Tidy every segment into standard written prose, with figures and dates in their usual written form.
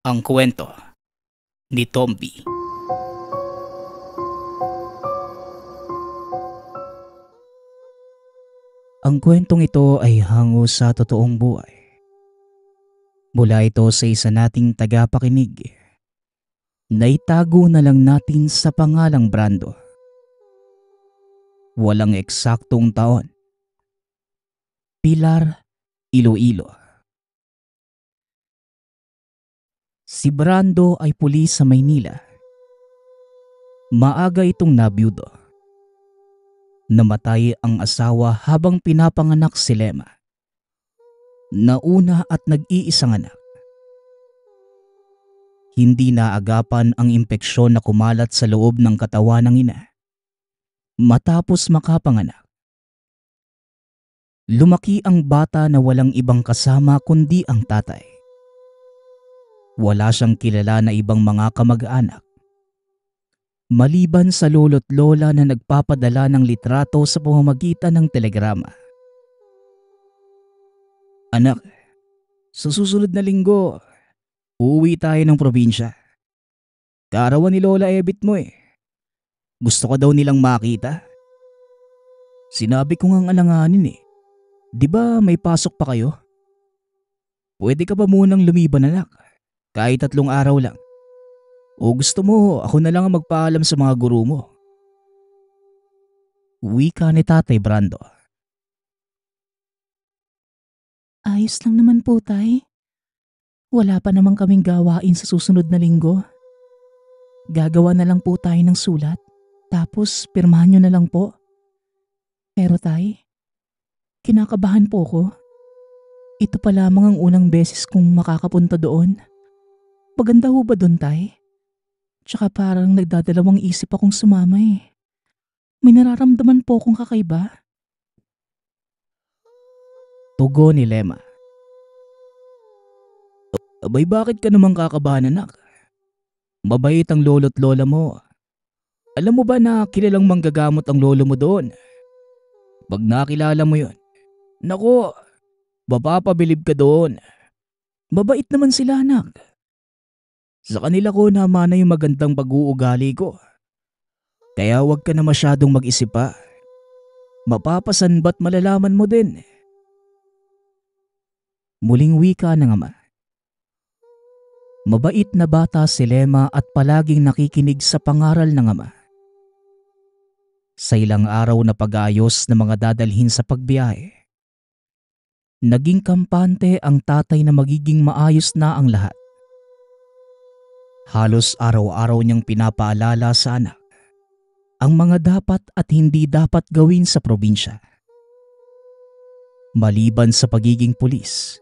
Ang kwento ni Tomby. Ang kwentong ito ay hango sa totoong buhay. Mula ito sa isa nating tagapakinig. Naitago na lang natin sa pangalang Brando. Walang eksaktong taon. Pilar, Iloilo. Si Brando ay pulis sa Maynila. Maaga itong nabiyudo. Namatay ang asawa habang pinapanganak si Lema. Nauna at nag-iisang anak. Hindi naagapan ang impeksyon na kumalat sa loob ng katawan ng ina. Matapos makapanganak, lumaki ang bata na walang ibang kasama kundi ang tatay. Wala siyang kilala na ibang mga kamag-anak. Maliban sa lolo't lola na nagpapadala ng litrato sa pamamagitan ng telegrama. Anak, sa susunod na linggo, uuwi tayo ng probinsya. Kaarawan ni Lola Ebit mo eh. Gusto ko daw nilang makita. Sinabi ko ngang alanganin eh. Di ba may pasok pa kayo? Pwede ka ba munang lumiban anak? Kahit 3 araw lang. O gusto mo ako na lang ang magpaalam sa mga guro mo? Wika ni Tatay Brando. Ayos lang naman po, Tay. Wala pa naman kaming gawain sa susunod na linggo. Gagawa na lang po tayo ng sulat, tapos pirmahan nyo na lang po. Pero Tay, kinakabahan po ko. Ito pa lamang ang unang beses kong makakapunta doon. Maganda ho ba doon, Tay? Tsaka parang nagdadalawang isip akong sumama eh. May nararamdaman po akong kakaiba. Tugon ni Lema. Abay, bakit ka naman kakabahan anak? Mabait ang lolo't lola mo. Alam mo ba na kilalang manggagamot ang lolo mo doon? Pag nakilala mo yun, naku, mapapabilib ka doon. Mabait naman sila anak. Sa kanila ko namana yung magandang pag-uugali ko. Kaya huwag ka na masyadong mag-isip pa. Mapapasan ba't malalaman mo din? Muling wika ng ama. Mabait na bata si Lema at palaging nakikinig sa pangaral ng ama. Sa ilang araw na pag-aayos na mga dadalhin sa pagbiyahe, naging kampante ang tatay na magiging maayos na ang lahat. Halos araw-araw niyang pinapaalala sa anak ang mga dapat at hindi dapat gawin sa probinsya. Maliban sa pagiging pulis,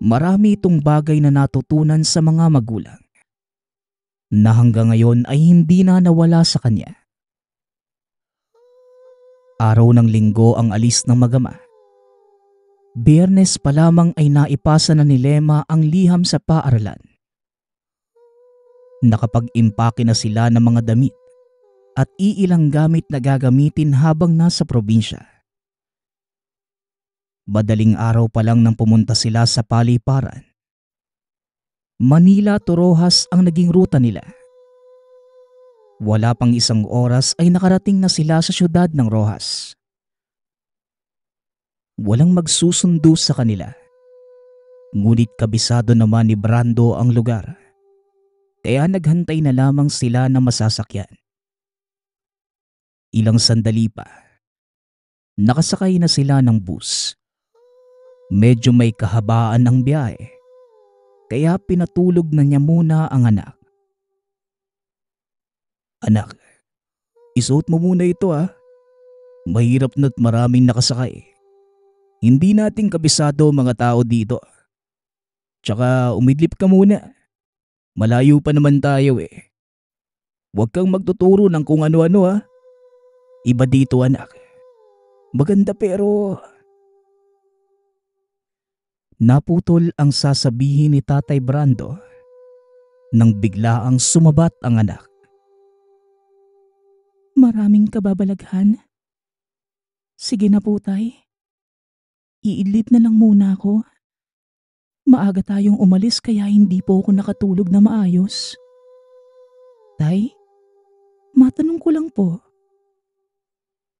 marami itong bagay na natutunan sa mga magulang na hanggang ngayon ay hindi na nawala sa kanya. Araw ng linggo ang alis ng magama. Biyernes pa lamang ay naipasa na ni Lema ang liham sa paaralan. Nakapag-impake na sila ng mga damit at iilang gamit na gagamitin habang nasa probinsya. Madaling araw pa lang nang pumunta sila sa paliparan. Manila to Rojas ang naging ruta nila. Wala pang 1 oras ay nakarating na sila sa syudad ng Rojas. Walang magsusundo sa kanila. Ngunit kabisado naman ni Brando ang lugar. Kaya naghantay na lamang sila ng masasakyan. Ilang sandali pa, nakasakay na sila ng bus. Medyo may kahabaan ang biyahe, kaya pinatulog na niya muna ang anak. Anak, isuot mo muna ito ah. Mahirap na't maraming nakasakay. Hindi natin kabisado mga tao dito. Tsaka umidlip ka muna. Malayo pa naman tayo eh. Huwag kang magtuturo ng kung ano-ano ah. Iba dito anak. Maganda pero... Naputol ang sasabihin ni Tatay Brando nang biglaang sumabat ang anak. Maraming kababalaghan. Sige na po, Tay. Iidlip na lang muna ako. Maaga tayong umalis kaya hindi po ako nakatulog na maayos. Tay, matanong ko lang po,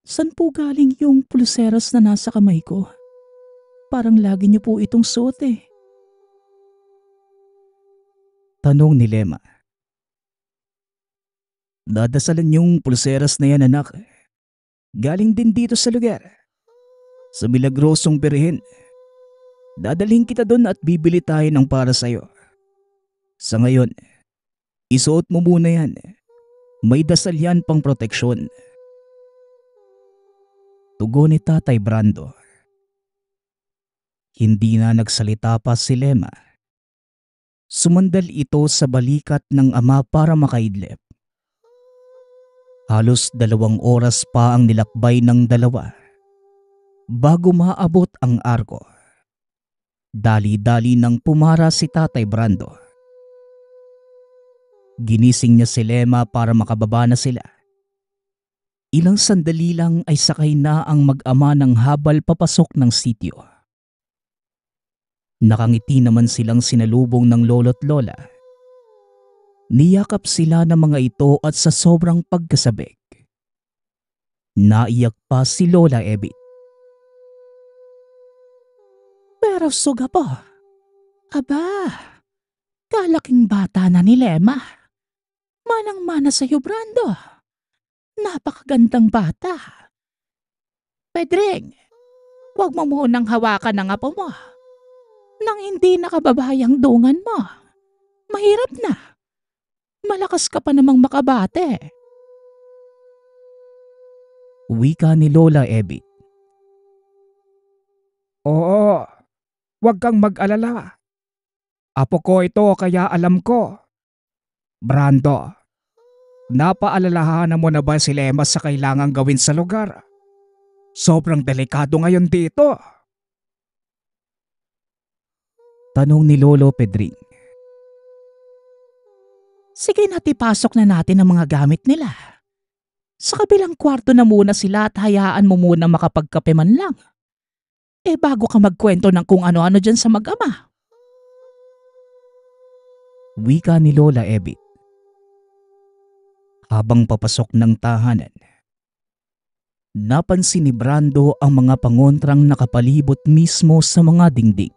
saan po galing yung pulseras na nasa kamay ko? Parang lagi niyo po itong suot eh. Tanong ni Lema. Dadasalan yung pulseras na yan, anak. Galing din dito sa lugar. Sa Milagrosong Birhen. Dadalhin kita doon at bibili tayo ng para sa'yo. Sa ngayon, isuot mo muna yan. May dasal yan pang proteksyon. Tugon ni Tatay Brando. Hindi na nagsalita pa si Lema. Sumandal ito sa balikat ng ama para makaidlip. Halos 2 oras pa ang nilakbay ng dalawa bago maabot ang arko. Dali-dali nang pumara si Tatay Brando. Ginising niya si Lema para makababa na sila. Ilang sandali lang ay sakay na ang mag-ama ng habal papasok ng sitio. Nakangiti naman silang sinalubong ng lolo't lola. Niyakap sila ng mga ito at sa sobrang pagkasabik, naiyak pa si Lola Ebit. Pero suga po. Aba, kalaking bata na ni Lema. Manang-mana sa'yo, Brando. Napakagandang bata. Pedring, huwag mo munang hawakan ang apo mo. Nang hindi nakababayang dungan mo. Mahirap na. Malakas ka pa namang makabate. Wika ni Lola Ebit. Oo, huwag kang mag-alala. Apo ko ito kaya alam ko. Brando, napaalalahanan mo na ba si Lema sa kailangang gawin sa lugar? Sobrang delikado ngayon dito. Tanong ni Lolo Pedring. Sige na, tipasok na natin ang mga gamit nila. Sa kabilang kwarto na muna sila at hayaan mo muna makapagkape man lang. Bago ka magkwento ng kung ano-ano dyan sa mag-ama. Wika ni Lola Ebit. Habang papasok ng tahanan, napansin ni Brando ang mga pangontrang nakapalibot mismo sa mga dingding.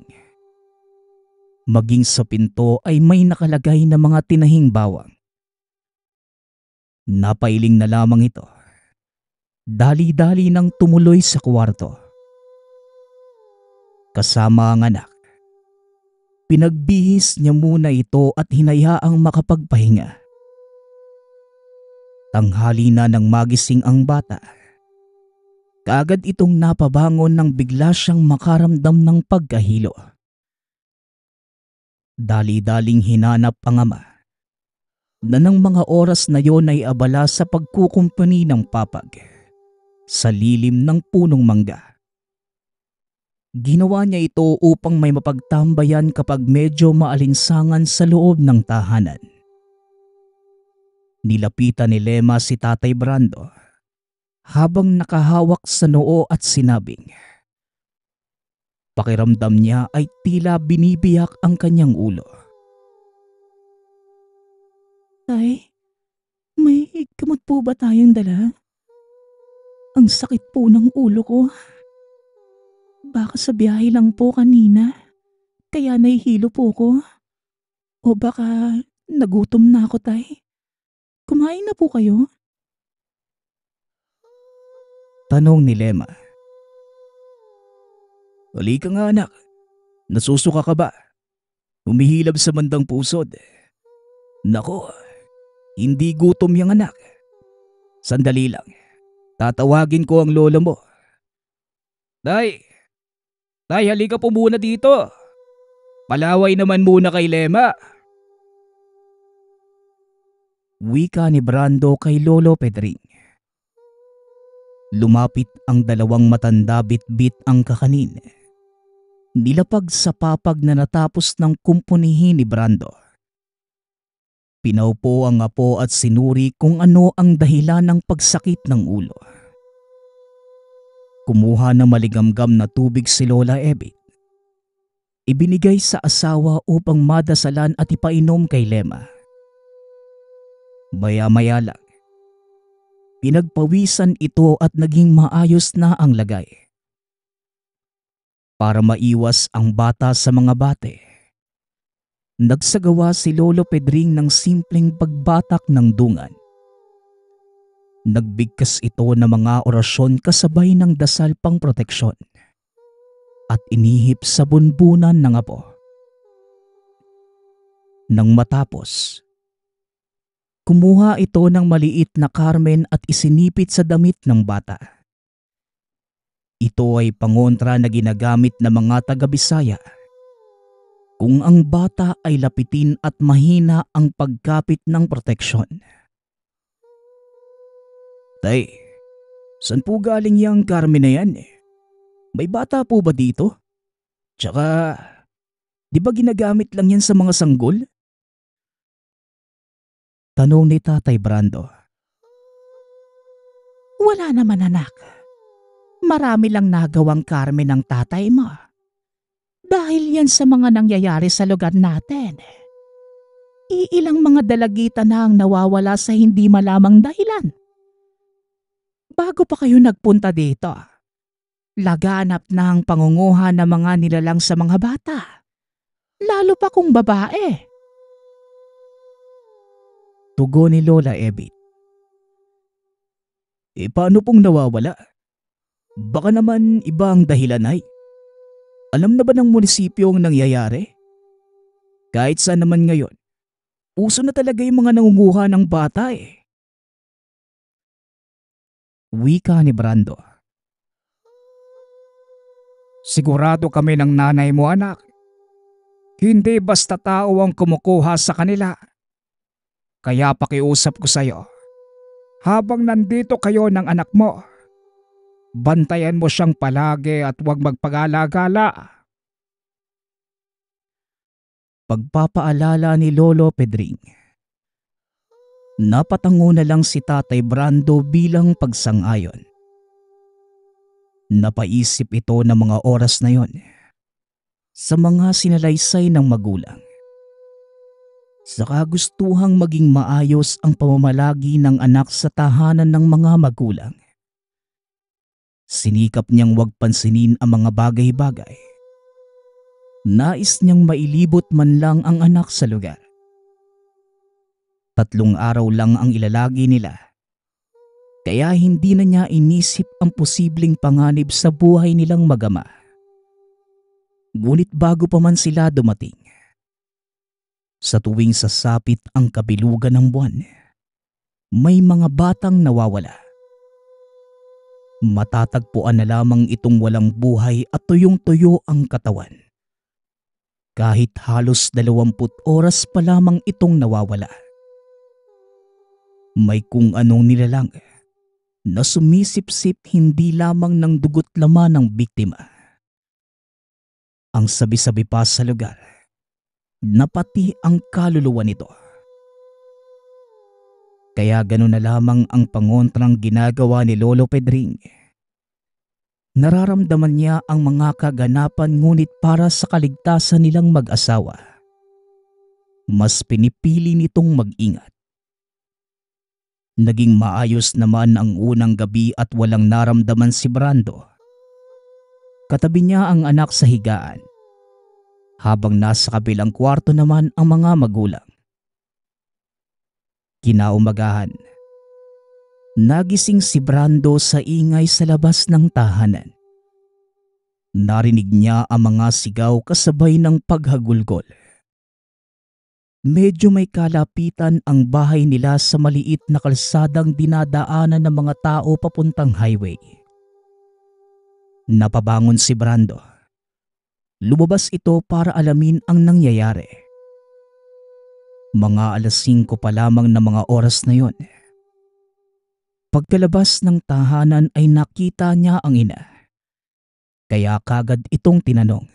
Maging sa pinto ay may nakalagay na mga tinahing bawang. Napailing na lamang ito. Dali-dali nang tumuloy sa kwarto. Kasama ang anak. Pinagbihis niya muna ito at hinayaang makapagpahinga. Tanghali na nang magising ang bata. Kaagad itong napabangon nang bigla siyang makaramdam ng pagkahilo. Dali-daling hinanap ang ama na ng mga oras na yon ay abala sa pagkukumpuni ng papag sa lilim ng punong mangga. Ginawa niya ito upang may mapagtambayan kapag medyo maalinsangan sa loob ng tahanan. Nilapitan ni Lema si Tatay Brando habang nakahawak sa noo at sinabing, pakiramdam niya ay tila binibiyak ang kanyang ulo. Tay, may gamot po ba tayong dala? Ang sakit po ng ulo ko. Baka sa biyahe lang po kanina, kaya nahihilo po ko. O baka nagutom na ako, tay. Kumain na po kayo? Tanong ni Lema. Halika nga anak, nasusuka ka ba? Humihilab sa bandang pusod. Nako, hindi gutom yung anak. Sandali lang, tatawagin ko ang lola mo. Tay, halika po muna dito. Palaway naman muna kay Lema. Wika ni Brando kay Lolo Pedring. Lumapit ang dalawang matanda, bit-bit ang kakanin. Nilapag sa papag na natapos ng kumpunihin ni Brando. Pinaupo ang apo at sinuri kung ano ang dahilan ng pagsakit ng ulo. Kumuha ng maligamgam na tubig si Lola Ebit. ibinigay sa asawa upang madasalan at ipainom kay Lema. Maya-maya lang, pinagpawisan ito at naging maayos na ang lagay. Para maiwas ang bata sa mga bate, nagsagawa si Lolo Pedring ng simpleng pagbatak ng dungan. Nagbigkas ito ng mga orasyon kasabay ng dasal pang proteksyon at inihip sa bunbunan ng apo. Nang matapos, kumuha ito ng maliit na karmen at isinipit sa damit ng bata. Ito ay pangontra na ginagamit ng mga taga-Bisaya kung ang bata ay lapitin at mahina ang pagkapit ng proteksyon. Tay, saan po galing yung karmen na yan? May bata po ba dito? Tsaka, di ba ginagamit lang yan sa mga sanggol? Tanong ni Tatay Brando. Wala naman anak. Marami lang nagawang karmen ng tatay mo. Dahil yan sa mga nangyayari sa lugar natin. Iilang mga dalagita na ang nawawala sa hindi malamang dahilan. Bago pa kayo nagpunta dito, laganap na ang pangunguha ng mga nilalang sa mga bata. Lalo pa kung babae. Tugon ni Lola Ebit. Paano pong nawawala? Baka naman iba ang dahilan ay. Alam na ba ng munisipyo ang nangyayari? Kahit saan naman ngayon, uso na talaga yung mga nangunguha ng bata eh. Wika ni Brando. Sigurado kami ng nanay mo anak. Hindi basta tao ang kumukuha sa kanila. Kaya pakiusap ko sa'yo. Habang nandito kayo ng anak mo, bantayan mo siyang palagi at huwag magpag-alagala. Pagpapaalala ni Lolo Pedring. Napatango na lang si Tatay Brando bilang pagsang-ayon. Napaisip ito ng mga oras na yon sa mga sinalaysay ng magulang. Sa kagustuhang maging maayos ang pamamalagi ng anak sa tahanan ng mga magulang. Sinikap niyang wag pansinin ang mga bagay-bagay. Nais niyang mailibot man lang ang anak sa lugar. 3 araw lang ang ilalagi nila. Kaya hindi na niya inisip ang posibleng panganib sa buhay nilang magama. Ngunit bago pa man sila dumating, sa tuwing sasapit ang kabilugan ng buwan, may mga batang nawawala. Matatagpuan na lamang itong walang buhay at tuyong-tuyo ang katawan. Kahit halos 20 oras pa lamang itong nawawala. May kung anong nilalang na sumisip-sip hindi lamang ng dugot laman ng biktima. Ang sabi-sabi pa sa lugar na pati ang kaluluwa nito. Kaya gano'n na lamang ang pangontrang ginagawa ni Lolo Pedring. Nararamdaman niya ang mga kaganapan ngunit para sa kaligtasan nilang mag-asawa, mas pinipili nitong mag-ingat. Naging maayos naman ang unang gabi at walang naramdaman si Brando. Katabi niya ang anak sa higaan, habang nasa kabilang kwarto naman ang mga magulang. Kinaumagahan, nagising si Brando sa ingay sa labas ng tahanan. Narinig niya ang mga sigaw kasabay ng paghagulgol. Medyo may kalapitan ang bahay nila sa maliit na kalsadang dinadaanan ng mga tao papuntang highway. Napabangon si Brando. Lumabas ito para alamin ang nangyayari. Mga 5:00 pa lamang na mga oras na yon. Pagkalabas ng tahanan ay nakita niya ang ina. Kaya kagad itong tinanong.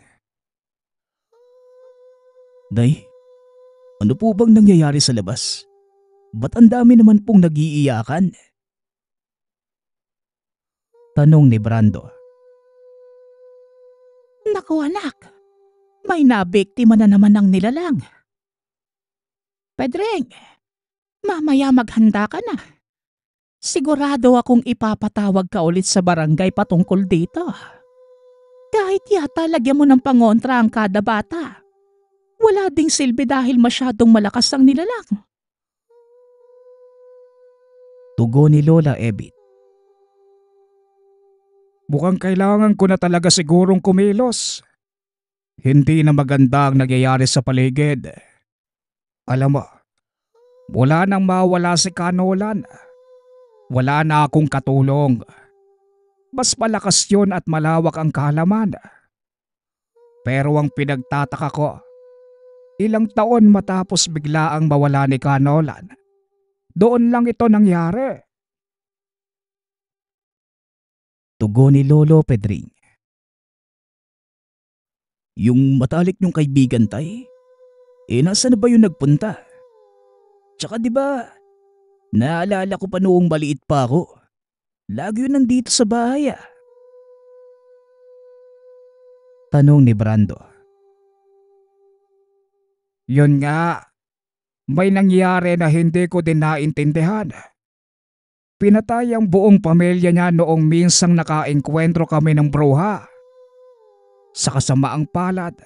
Day, ano po bang nangyayari sa labas? Ba't ang dami naman pong nag-iiyakan? Tanong ni Brando. Naku anak, May nabiktima na naman ng nilalang. Pedring, mamaya maghanda ka na. Sigurado akong ipapatawag ka ulit sa barangay patungkol dito. Kahit yata lagyan mo ng pangontra ang kada bata. Wala ding silbi dahil masyadong malakas ang nilalang. Tugon ni Lola Ebit. Mukhang kailangan ko na talaga sigurong kumilos. Hindi na maganda ang nagyayari sa paligid. Alam mo, wala nang mawala si Kanolan. Wala na akong katulong. Mas malakas yun at malawak ang kaalaman. Pero ang pinagtataka ko, ilang taon matapos bigla ang mawala ni Kanolan, doon lang ito nangyari. Tugon ni Lolo Pedring. Yung matalik niyong kaibigan, tay? Nasa na ba yung nagpunta? Tsaka di ba, naalala ko pa noong maliit pa ako. Lagi yun nandito sa bahay Tanong ni Brando. Yun nga, may nangyari na hindi ko din naintindihan. Pinatay ang buong pamilya niya noong minsang nakaengkwentro kami ng bruha. Sa kasamaang palad,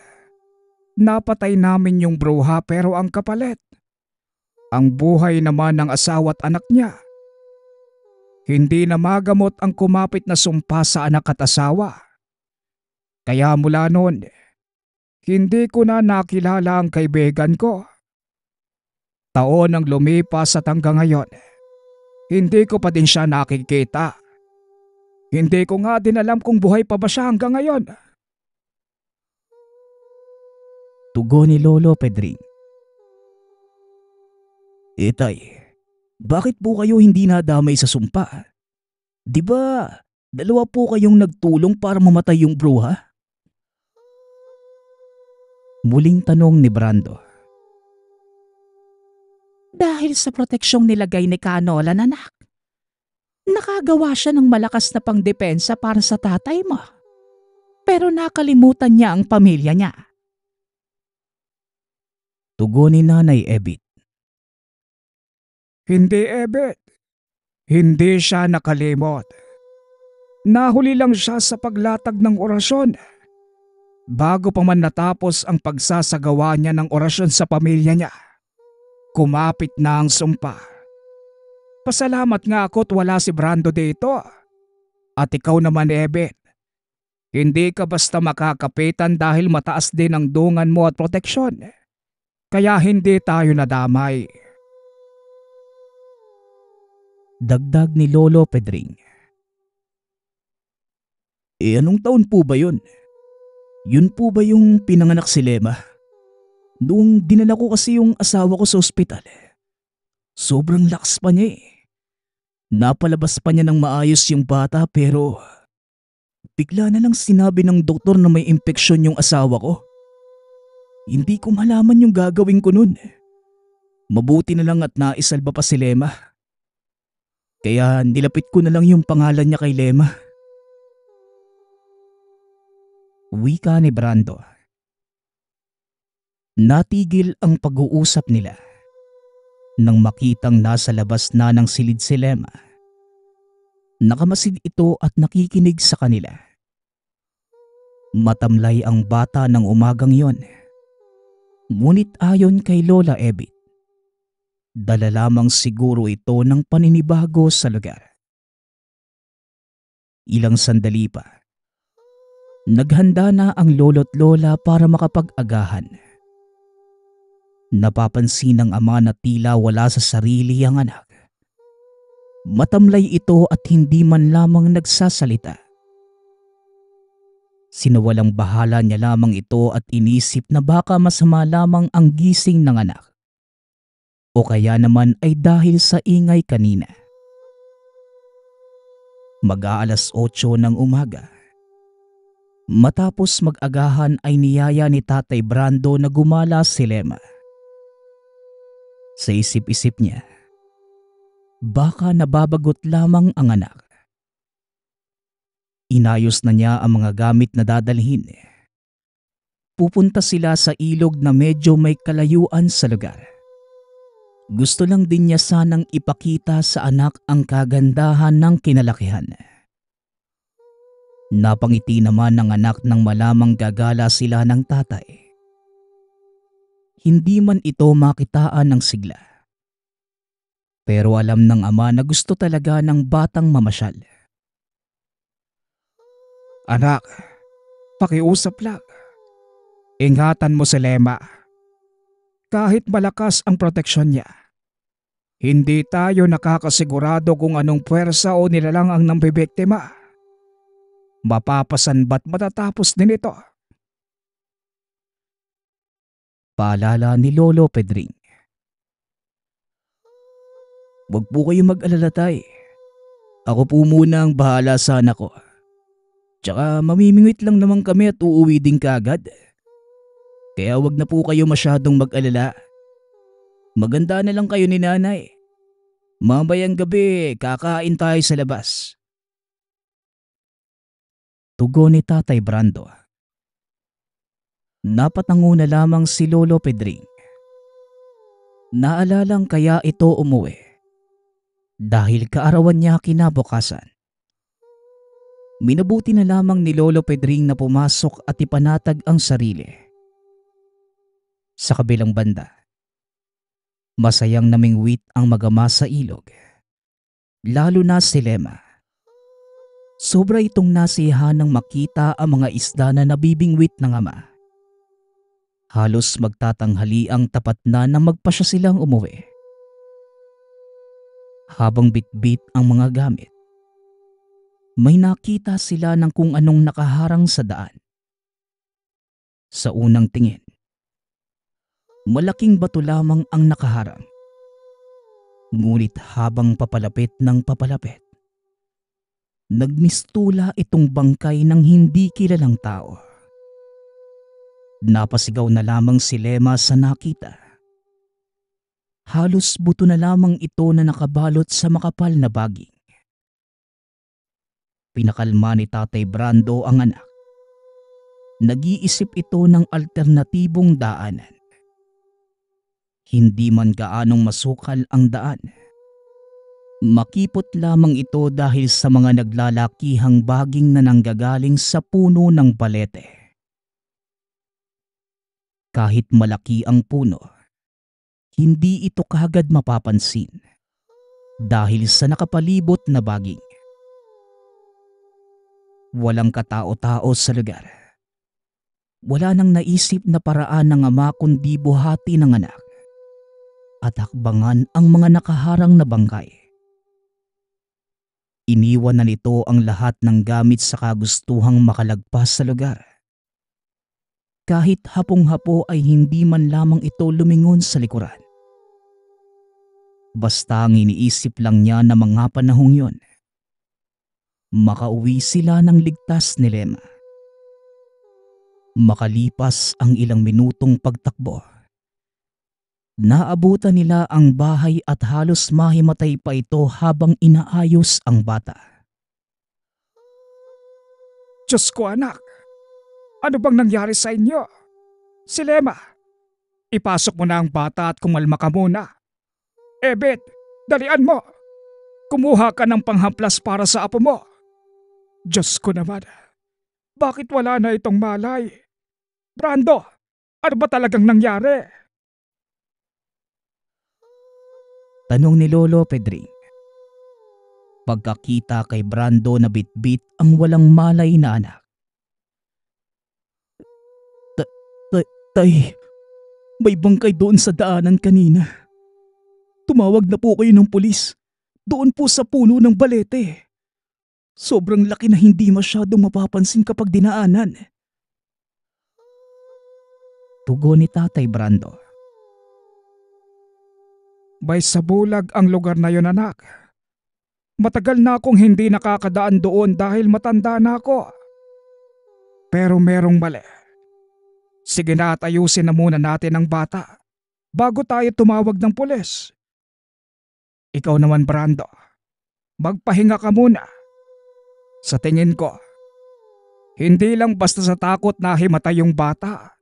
napatay namin yung bruha pero ang kapalit, ang buhay naman ng asawa at anak niya. Hindi na magamot ang kumapit na sumpa sa anak at asawa. Kaya mula noon, hindi ko na nakilala ang kaibigan ko. Taon ang lumipas at hanggang ngayon, hindi ko pa din siya nakikita. Hindi ko nga din alam kung buhay pa ba siya hanggang ngayon. Tugon ni Lolo Pedring. Tay, bakit po kayo hindi nadamay sa sumpa? Di ba, dalawa po kayong nagtulong para mamatay yung bruha? Muling tanong ni Brando. Dahil sa proteksyong nilagay ni Kanolan, anak. Nakagawa siya ng malakas na pangdepensa para sa tatay mo. Pero nakalimutan niya ang pamilya niya. Tugon ni Nanay Ebit. Hindi, Ebit. Hindi siya nakalimot. Nahuli lang siya sa paglatag ng orasyon. Bago pa man natapos ang pagsasagawa niya ng orasyon sa pamilya niya, kumapit na ang sumpa. Pasalamat nga ako't wala si Brando dito. At ikaw naman, Ebit. Hindi ka basta makakapitan dahil mataas din ang dungan mo at proteksyon. Kaya hindi tayo nadamay. Dagdag ni Lolo Pedring. Anong taon po ba yun? Yun po ba yung pinanganak si Lema? Noong dinala ko kasi yung asawa ko sa ospital. Sobrang lakas pa niya . Napalabas pa niya ng maayos yung bata pero bigla na lang sinabi ng doktor na may impeksyon yung asawa ko. Hindi ko malaman yung gagawin ko nun. Mabuti na lang at naisalba pa si Lema. Kaya nilapit ko na lang yung pangalan niya kay Lema. Wika ni Brando. Natigil ang pag-uusap nila nang makitang nasa labas na ng silid si Lema. Nakamasid ito at nakikinig sa kanila. Matamlay ang bata ng umagang yon. Ngunit ayon kay Lola Ebit, dala lamang siguro ito ng paninibago sa lugar. Ilang sandali pa, naghanda na ang lolo't lola para makapag-agahan. Napapansin ng ama na tila wala sa sarili ang anak. Matamlay ito at hindi man lamang nagsasalita. Sinawalang bahala niya lamang ito at inisip na baka masama lamang ang gising ng anak. O kaya naman ay dahil sa ingay kanina. Mag-aalas 8 ng umaga. Matapos mag-agahan ay niyaya ni Tatay Brando na gumala si Lema. Sa isip-isip niya, baka nababagot lamang ang anak. Inayos na niya ang mga gamit na dadalhin. Pupunta sila sa ilog na medyo may kalayuan sa lugar. Gusto lang din niya sanang ipakita sa anak ang kagandahan ng kinalakihan. Napangiti naman ng anak nang malamang gagala sila ng tatay. Hindi man ito makitaan ng sigla. Pero alam ng ama na gusto talaga ng batang mamasyal. Anak, pakiusap lang. Ingatan mo si Lema. Kahit malakas ang proteksyon niya, hindi tayo nakakasigurado kung anong puwersa o nilalang ang nambibiktima. Mapapasan ba't matatapos din ito? Paalala ni Lolo Pedring. Huwag po kayong mag-alala, tay. Ako po muna ang bahala sa anak ko. Tsaka mamimingwit lang naman kami at uuwi din kaagad. Kaya wag na po kayo masyadong mag-alala. Maganda na lang kayo ni nanay. Mamayang gabi, kakain tayo sa labas. Tugon ni Tatay Brando. Napatango na lamang si Lolo Pedring. Naalalang kaya ito umuwi. Dahil kaarawan niya kinabukasan. Minabuti na lamang ni Lolo Pedring na pumasok at ipanatag ang sarili. Sa kabilang banda, masayang namingwit ang mag-ama sa ilog. Lalo na si Lema. Sobra itong nasiyahan nang makita ang mga isda na nabibingwit ng ama. Halos magtatanghali ang tapat na nang magpasya silang umuwi. Habang bitbit ang mga gamit, may nakita sila ng kung anong nakaharang sa daan. Sa unang tingin, malaking bato lamang ang nakaharang. Ngunit habang papalapit ng papalapit, nagmistula itong bangkay ng hindi kilalang tao. Napasigaw na lamang si Lema sa nakita. Halos buto na lamang ito na nakabalot sa makapal na baging. Pinakalma ni Tatay Brando ang anak. Nag-iisip ito ng alternatibong daanan. Hindi man gaanong masukal ang daan. Makipot lamang ito dahil sa mga naglalakihang baging na nanggagaling sa puno ng balete. Kahit malaki ang puno, hindi ito kaagad mapapansin dahil sa nakapalibot na baging. Walang katao-tao sa lugar. Wala nang naisip na paraan ng ama kundi buhati ng anak at hakbangan ang mga nakaharang na bangkay. Iniwan na nito ang lahat ng gamit sa kagustuhang makalagpas sa lugar. Kahit hapong-hapo ay hindi man lamang ito lumingon sa likuran. Basta ang iniisip lang niya na mga panahong yon, makauwi sila ng ligtas ni Lema. Makalipas ang ilang minutong pagtakbo, naabutan nila ang bahay at halos mahimatay pa ito habang inaayos ang bata. Diyos ko anak, ano bang nangyari sa inyo? Si Lema, ipasok mo na ang bata at kumalma ka muna. Ebet, dalian mo. Kumuha ka ng panghamplas para sa apo mo. Diyos ko naman, bakit wala na itong malay? Brando, ano ba talagang nangyari? Tanong ni Lolo Pedring. Pagkakita kay Brando na bitbit ang walang malay na anak. Tay, may bangkay doon sa daanan kanina. Tumawag na po kayo ng pulis. Doon po sa puno ng balete. Sobrang laki na hindi masyadong mapapansin kapag dinaanan. Tugon ni Tatay Brando. May sabulag ang lugar na yon anak. Matagal na akong hindi nakakadaan doon dahil matanda na ako. Pero merong mali. Sige na at ayusin na muna natin ang bata bago tayo tumawag ng pulis. Ikaw naman Brando, magpahinga ka muna. Sa tingin ko, hindi lang basta sa takot na himatay yung bata.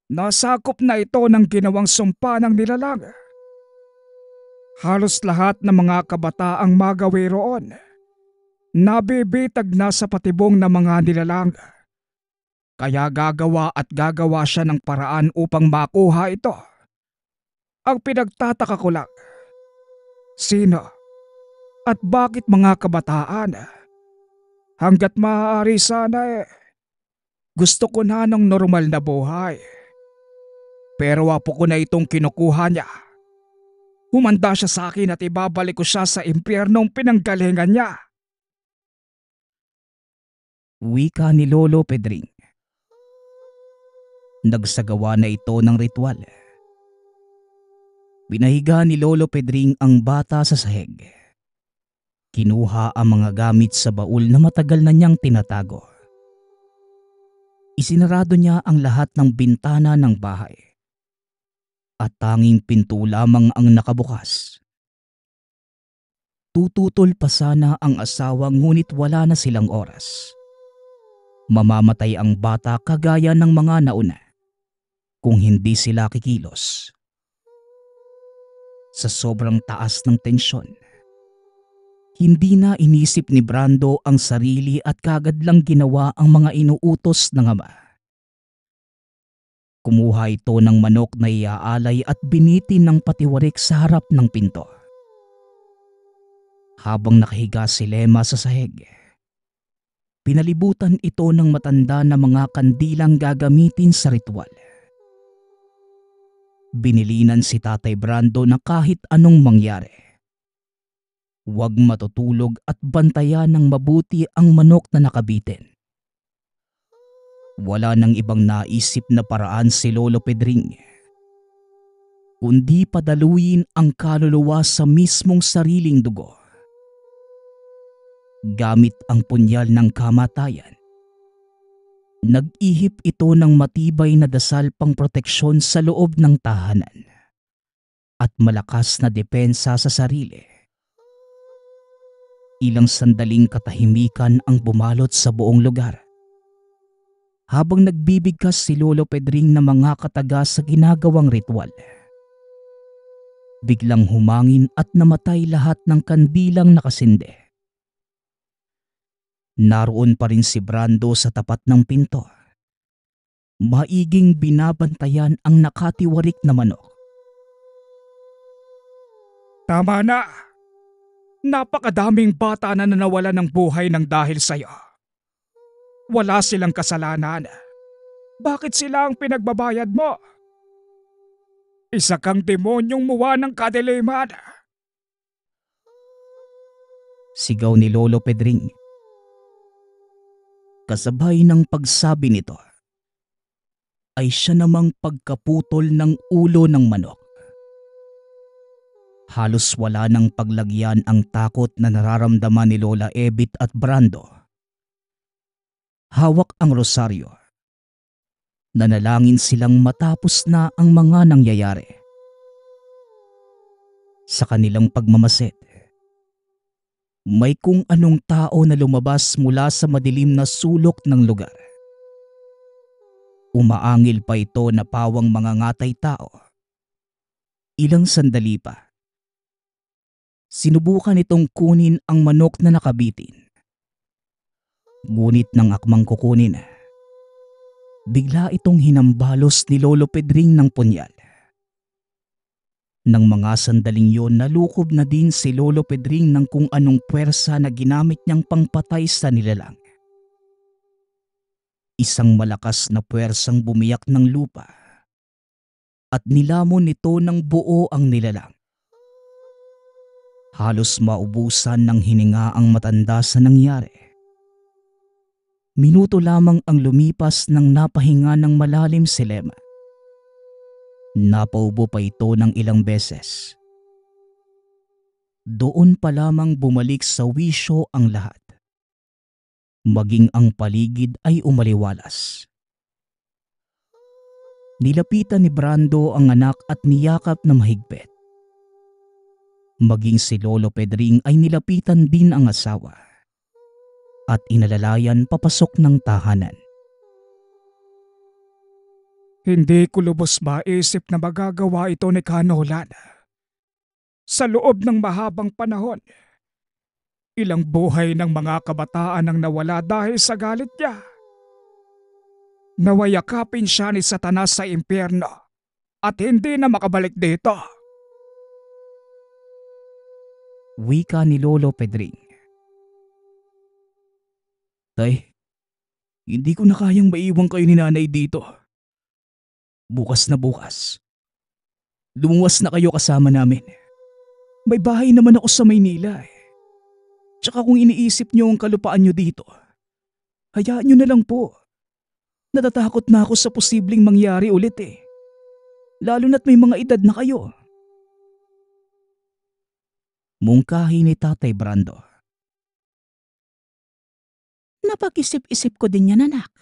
Nasakop na ito ng ginawang sumpa ng nilalang. Halos lahat ng mga kabataang magawi roon nabibitag na sa patibong ng mga nilalang. Kaya gagawa at gagawa siya ng paraan upang makuha ito. Ang pinagtataka ko lang, sino at bakit mga kabataan? Hanggat maaari sana gusto ko na ng normal na buhay. Pero wapo ko na itong kinukuha niya. Humanda siya sa akin at ibabalik ko siya sa impyernong pinanggalingan niya. Wika ni Lolo Pedring. Nagsagawa na ito ng ritual. Binahiga ni Lolo Pedring ang bata sa sahig. Kinuha ang mga gamit sa baul na matagal na niyang tinatago. Isinarado niya ang lahat ng bintana ng bahay. At tanging pinto lamang ang nakabukas. Tututol pa sana ang asawa ngunit wala na silang oras. Mamamatay ang bata kagaya ng mga nauna kung hindi sila kikilos. Sa sobrang taas ng tensyon, hindi na inisip ni Brando ang sarili at kagad lang ginawa ang mga inuutos ng ama. Kumuha ito ng manok na iaalay at binitin ng patiwarik sa harap ng pinto. Habang nakahiga si Lema sa sahig, pinalibutan ito ng matanda na mga kandilang gagamitin sa ritual. Binilinan si Tatay Brando na kahit anong mangyari, huwag matutulog at bantayan ng mabuti ang manok na nakabitin. Wala nang ibang naisip na paraan si Lolo Pedring, kundi padaluin ang kaluluwa sa mismong sariling dugo. Gamit ang punyal ng kamatayan, nag-ihip ito ng matibay na dasal pang proteksyon sa loob ng tahanan at malakas na depensa sa sarili. Ilang sandaling katahimikan ang bumalot sa buong lugar. Habang nagbibigkas si Lolo Pedring ng mga kataga sa ginagawang ritual, biglang humangin at namatay lahat ng kandilang nakasinde. Naroon pa rin si Brando sa tapat ng pinto. Maiging binabantayan ang nakatiwarik na manok. Tama na! Napakadaming bata na nawala ng buhay ng dahil sa'yo. Wala silang kasalanan. Bakit sila ang pinagbabayad mo? Isa kang demonyong muwa ng kadiliman. Sigaw ni Lolo Pedring. Kasabay ng pagsabi nito, ay siya namang pagkaputol ng ulo ng manok. Halos wala nang paglagyan ang takot na nararamdaman ni Lola Ebit at Brando. Hawak ang rosaryo. Nanalangin silang matapos na ang mga nangyayari. Sa kanilang pagmamasid, may kung anong tao na lumabas mula sa madilim na sulok ng lugar. Umaangil pa ito na pawang mga ngatay tao. Ilang sandali pa, sinubukan itong kunin ang manok na nakabitin. Ngunit nang akmang kukunin, bigla itong hinambalos ni Lolo Pedring ng punyal. Nang mga sandaling yon, nalukob na din si Lolo Pedring ng kung anong puwersa na ginamit niyang pangpatay sa nilalang. Isang malakas na puwersang bumiyak ng lupa at nilamon nito ng buo ang nilalang. Halos maubusan ng hininga ang matanda sa nangyari. Minuto lamang ang lumipas nang napahinga ng malalim si Lema. Napaubo pa ito ng ilang beses. Doon pa lamang bumalik sa wisyo ang lahat. Maging ang paligid ay umaliwalas. Nilapitan ni Brando ang anak at niyakap na mahigpit. Maging si Lolo Pedring ay nilapitan din ang asawa at inalalayan papasok ng tahanan. Hindi ko lubos maisip na magagawa ito ni Kanolan. Sa loob ng mahabang panahon, ilang buhay ng mga kabataan ang nawala dahil sa galit niya. Nawayakapin siya ni Satanas sa impyerno at hindi na makabalik dito. Wika ni Lolo Pedring. Tay, hindi ko na kayang maiwan kayo ni nanay dito. Bukas na bukas. Lumuwas na kayo kasama namin. May bahay naman ako sa Maynila eh. Tsaka kung iniisip niyo ang kalupaan niyo dito, hayaan niyo na lang po. Natatakot na ako sa posibleng mangyari ulit eh. Lalo na't may mga edad na kayo. Mungkahi ni Tatay Brando. Napag-isip-isip ko din yan, anak.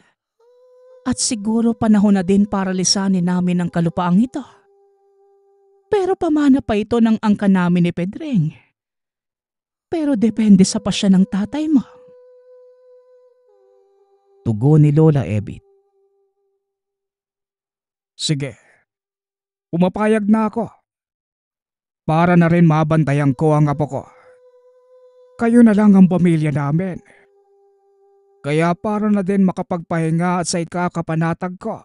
At siguro panahon na din para lisanin namin ang kalupaang ito. Pero pamana pa ito ng angka namin ni Pedring. Pero depende sa pasya ng tatay mo. Tugon ni Lola Ebit. Sige, pumapayag na ako. Para na rin mabantayan ko ang apo ko. Kayo na lang ang pamilya namin. Kaya para na din makapagpahinga at sa ikakapanatag ko.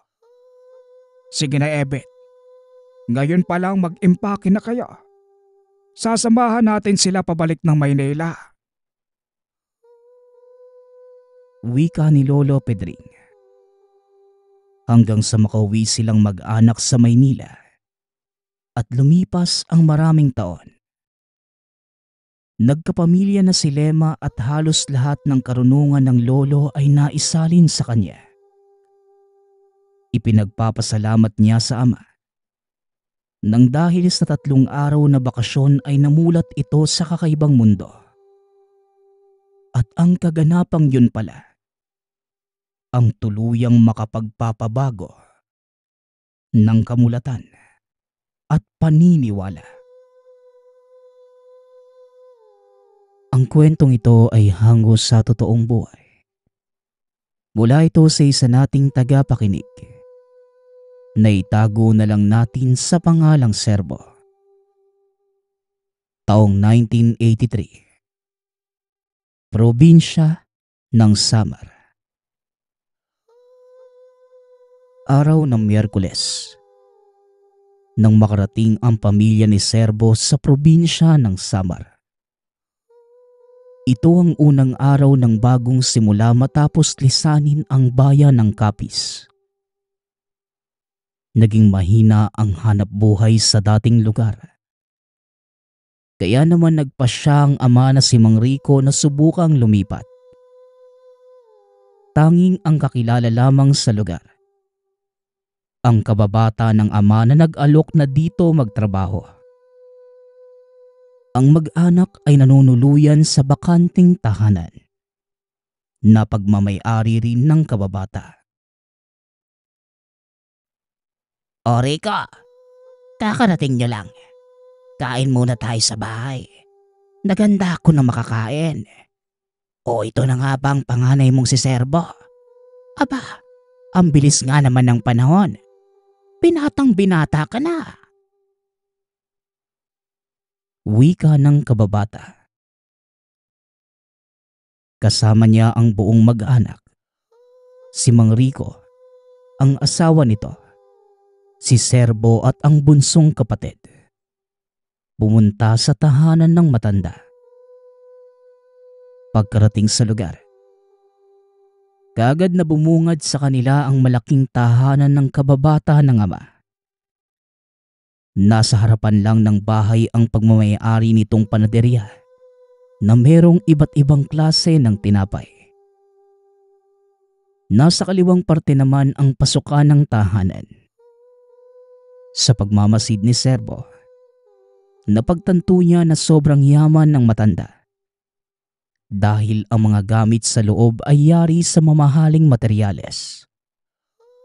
Sige na Ebet, ngayon pa lang mag-impake na kayo. Sasamahan natin sila pabalik ng Maynila. Wika ni Lolo Pedring. Hanggang sa makauwi silang mag-anak sa Maynila at lumipas ang maraming taon. Nagkapamilya na si Lema at halos lahat ng karunungan ng lolo ay naisalin sa kanya. Ipinagpapasalamat niya sa ama. Nang dahil sa 3 araw na bakasyon ay namulat ito sa kakaibang mundo. At ang kaganapang yun pala, ang tuluyang makapagpapabago ng kamulatan at paniniwala. Ang kwentong ito ay hango sa totoong buhay. Mula ito sa isa nating tagapakinig. Naitago na lang natin sa pangalang Serbo. Taong 1983. Probinsya ng Samar. Araw ng Miyerkules. Nang makarating ang pamilya ni Serbo sa probinsya ng Samar. Ito ang unang araw ng bagong simula matapos lisanin ang bayan ng Capiz. Naging mahina ang hanap buhay sa dating lugar. Kaya naman nagpasya ang ama na si Mang Rico na subukang lumipat. Tanging ang kakilala lamang sa lugar. Ang kababata ng ama na nag-alok na dito magtrabaho. Ang mag-anak ay nanunuluyan sa bakanting tahanan na pagmamay-ari rin ng kababata. O Rico, kakarating nyo lang. Kain muna tayo sa bahay. Naganda ako na makakain. O ito na nga ba ang panganay mong si Serbo? Aba, ang bilis nga naman ng panahon. Binatang binata ka na. Wika ng kababata. Kasama niya ang buong mag-anak. Si Mang Rico, ang asawa nito, si Serbo at ang bunsong kapatid. Pumunta sa tahanan ng matanda. Pagkarating sa lugar, kaagad na bumungad sa kanila ang malaking tahanan ng kababata ng ama. Nasa harapan lang ng bahay ang pagmamayari nitong panaderya na merong iba't ibang klase ng tinapay. Nasa kaliwang parte naman ang pasukan ng tahanan. Sa pagmamasid ni Serbo, napagtanto niya na sobrang yaman ng matanda. Dahil ang mga gamit sa loob ay yari sa mamahaling materyales,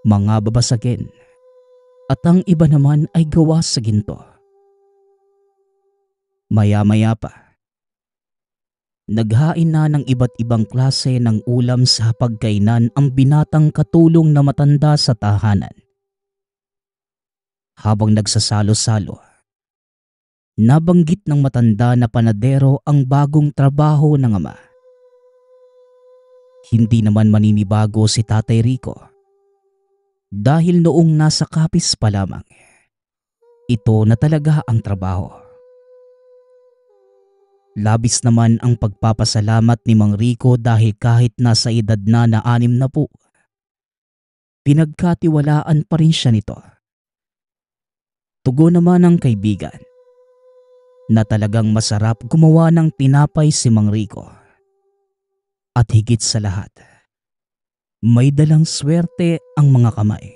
mga babasagin, at ang iba naman ay gawa sa ginto. Maya-maya pa, naghain na ng iba't ibang klase ng ulam sa pagkainan ang binatang katulong na matanda sa tahanan. Habang nagsasalo-salo, nabanggit ng matanda na panadero ang bagong trabaho ng ama. Hindi naman maninibago si Tatay Rico dahil noong nasa kapis pa lamang, ito na talaga ang trabaho. Labis naman ang pagpapasalamat ni Mang Rico dahil kahit nasa edad na 60, pinagkatiwalaan pa rin siya nito. Tugon naman ng kaibigan na talagang masarap gumawa ng tinapay si Mang Rico. At higit sa lahat, may dalang swerte ang mga kamay.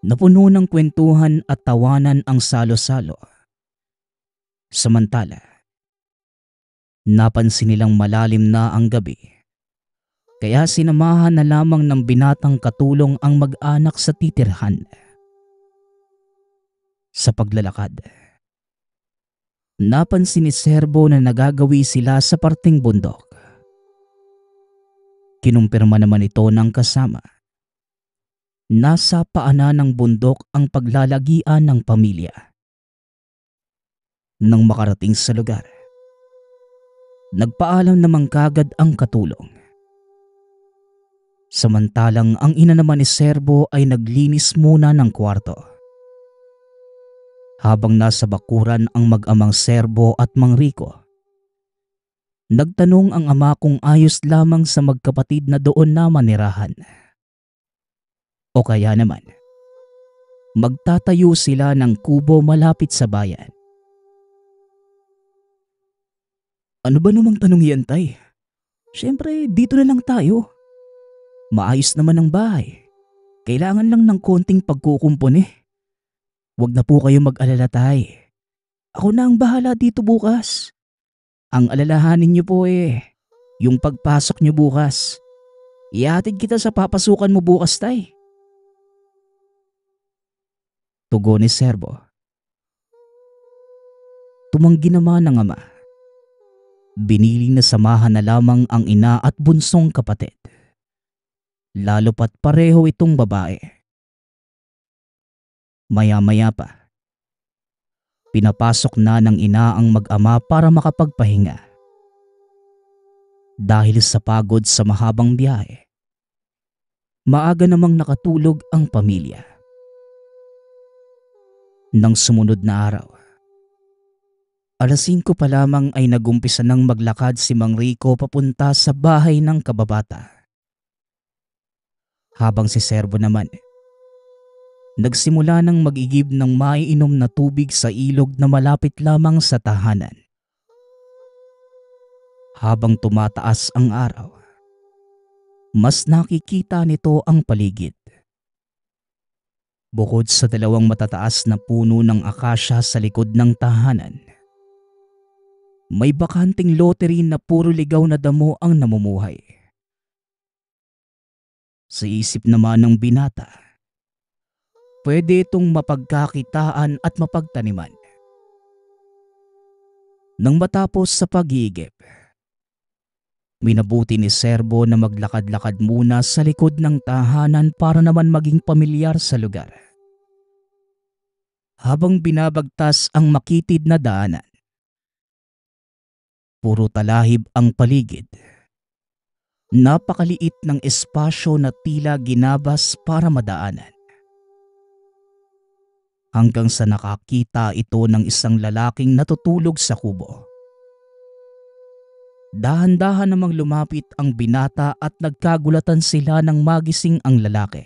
Napuno ng kwentuhan at tawanan ang salo-salo. Samantala, napansin nilang malalim na ang gabi. Kaya sinamahan na lamang ng binatang katulong ang mag-anak sa titirhan. Sa paglalakad, napansin ni Serbo na nagagawi sila sa parting bundok. Kinumpirma naman ito ng kasama. Nasa paanan ng bundok ang paglalagian ng pamilya. Nang makarating sa lugar, nagpaalam naman kagad ang katulong. Samantalang ang ina naman ni Serbo ay naglinis muna ng kwarto. Habang nasa bakuran ang mag-amang Serbo at Mang Rico, nagtanong ang ama kung ayos lamang sa magkapatid na doon na manirahan. O kaya naman, magtatayo sila ng kubo malapit sa bayan. Ano ba namang tanong yan, Tay? Siyempre, dito na lang tayo. Maayos naman ang bahay. Kailangan lang ng konting pagkukumpon eh. Huwag na po kayo mag-alala, Tay. Ako na ang bahala dito bukas. Ang alalahanin niyo po yung pagpasok niyo bukas. Ihatid kita sa papasukan mo bukas, Tay. Tugon ni Serbo. Tumanggi naman ng ama. Binili na samahan na lamang ang ina at bunsong kapatid. Lalo pat pareho itong babae. Maya-maya pa, pinapasok na ng ina ang mag-ama para makapagpahinga. Dahil sa pagod sa mahabang biyahe, maaga namang nakatulog ang pamilya. Nang sumunod na araw, 5:00 pa lamang ay nagumpisa ng maglakad si Mang Rico papunta sa bahay ng kababata. Habang si Serbo naman, nagsimula ng mag-igib ng maiinom na tubig sa ilog na malapit lamang sa tahanan. Habang tumataas ang araw, mas nakikita nito ang paligid. Bukod sa 2 matataas na puno ng akasya sa likod ng tahanan, may bakanting lote rin na puro ligaw na damo ang namumuhay. Sa isip naman ng binata, pwede itong mapagkakitaan at mapagtaniman. Nang matapos sa pag-iigib, minabuti ni Serbo na maglakad-lakad muna sa likod ng tahanan para naman maging pamilyar sa lugar. Habang binabagtas ang makitid na daanan, puro talahib ang paligid. Napakaliit ng espasyo na tila ginabas para madaanan. Hanggang sa nakakita ito ng isang lalaking natutulog sa kubo. Dahan-dahan namang lumapit ang binata at nagkagulatan sila nang magising ang lalaki.